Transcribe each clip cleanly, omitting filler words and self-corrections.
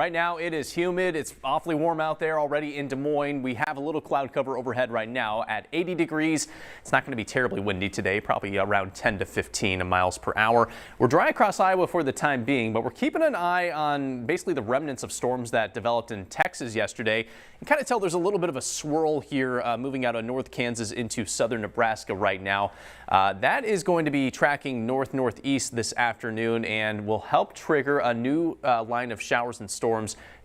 Right now it is humid. It's awfully warm out there already in Des Moines. We have a little cloud cover overhead right now at 80 degrees. It's not going to be terribly windy today, probably around 10 to 15 miles per hour. We're dry across Iowa for the time being, but we're keeping an eye on basically the remnants of storms that developed in Texas yesterday. You can kind of tell there's a little bit of a swirl here moving out of North Kansas into southern Nebraska right now. That is going to be tracking north-northeast this afternoon and will help trigger a new line of showers and storms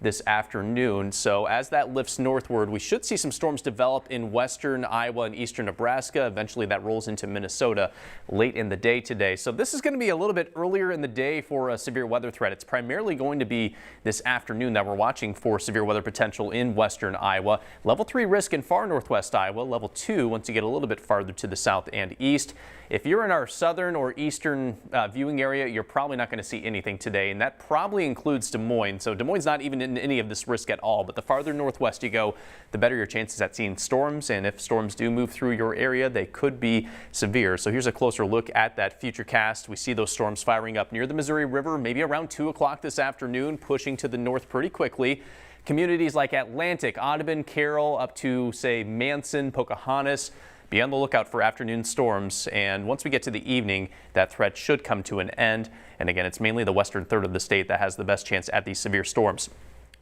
this afternoon. So as that lifts northward, we should see some storms develop in western Iowa and eastern Nebraska. Eventually that rolls into Minnesota late in the day today. So this is going to be a little bit earlier in the day for a severe weather threat. It's primarily going to be this afternoon that we're watching for severe weather potential in western Iowa. Level 3 risk in far northwest Iowa. Level 2 once you get a little bit farther to the south and east. If you're in our southern or eastern viewing area, you're probably not going to see anything today, and that probably includes Des Moines. So Des Moines not even in any of this risk at all, but the farther northwest you go, the better your chances at seeing storms, and if storms do move through your area, they could be severe. So here's a closer look at that futurecast. We see those storms firing up near the Missouri River, maybe around 2 o'clock this afternoon, pushing to the north pretty quickly. Communities like Atlantic, Audubon, Carroll, up to, say, Manson, Pocahontas. Be on the lookout for afternoon storms, and once we get to the evening, that threat should come to an end. And again, it's mainly the western third of the state that has the best chance at these severe storms.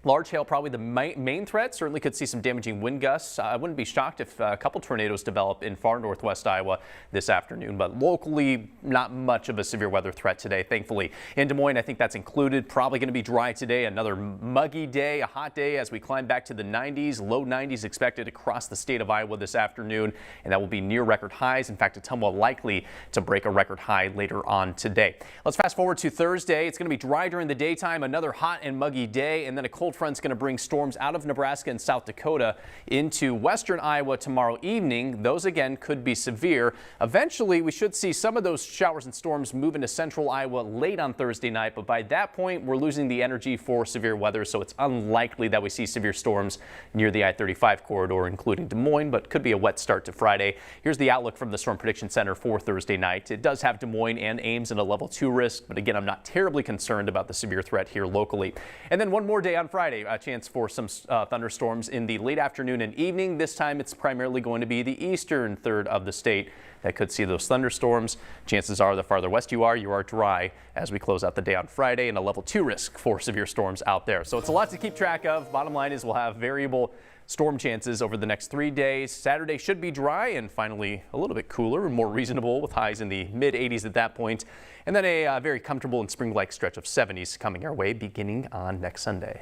Large hail, probably the main threat. Certainly could see some damaging wind gusts. I wouldn't be shocked if a couple tornadoes develop in far northwest Iowa this afternoon, but locally not much of a severe weather threat today, thankfully. In Des Moines, I think that's included. Probably going to be dry today. Another muggy day, a hot day as we climb back to the 90s. Low 90s expected across the state of Iowa this afternoon, and that will be near record highs. In fact, it's somewhat likely to break a record high later on today. Let's fast forward to Thursday. It's going to be dry during the daytime, another hot and muggy day, and then a cold front's going to bring storms out of Nebraska and South Dakota into western Iowa tomorrow evening. Those again could be severe. Eventually we should see some of those showers and storms move into central Iowa late on Thursday night, but by that point we're losing the energy for severe weather, so it's unlikely that we see severe storms near the I-35 corridor, including Des Moines, but could be a wet start to Friday. Here's the outlook from the Storm Prediction Center for Thursday night. It does have Des Moines and Ames in a level 2 risk, but again, I'm not terribly concerned about the severe threat here locally. And then one more day on Friday. A chance for some thunderstorms in the late afternoon and evening. This time it's primarily going to be the eastern third of the state that could see those thunderstorms. Chances are the farther west you are dry as we close out the day on Friday, and a level 2 risk for severe storms out there. So it's a lot to keep track of. Bottom line is we'll have variable storm chances over the next 3 days. Saturday should be dry and finally a little bit cooler and more reasonable with highs in the mid 80s at that point. And then a very comfortable and spring-like stretch of 70s coming our way beginning on next Sunday.